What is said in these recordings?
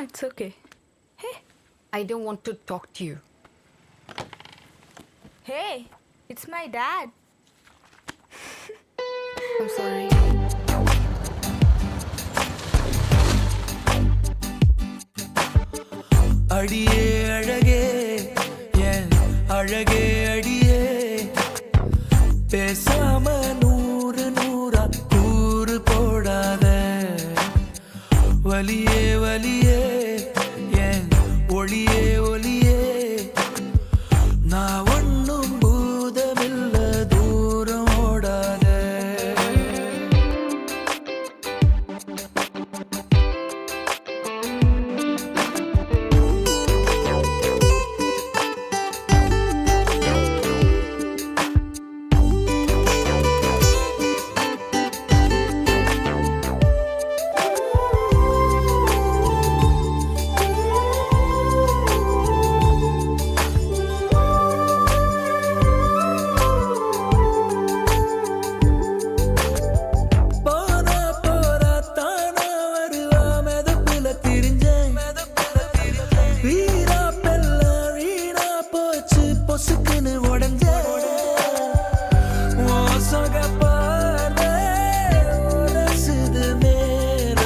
it's okay. Hey, I don't want to talk to you. hey, it's my dad. I'm sorry. அடியே அழகே என் அழகே அடியே பேசாம நூறு நூறா கூறு போடாத வலியே வலியே என் ஒளியே ஒளியே நான் ஒன்னும் பூதமில்ல தூரம் ஓடாத பொசுக்குன்னு உடஞ்ச சொகப்பாத உரசுது மேல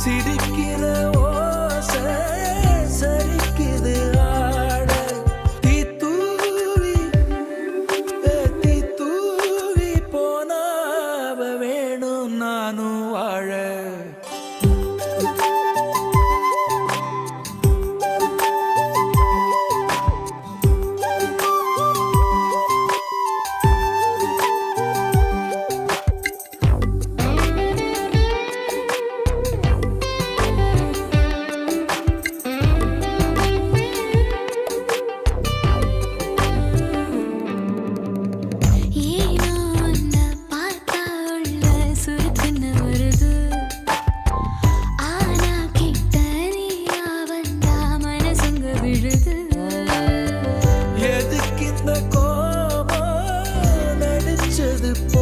சிரிக்கிற ஓசை சரிக்குது ஆட தீ தூவி போனாவ வேணும் நானும் வாழ எதுக்கு இந்த கோபம் நடிச்சது போ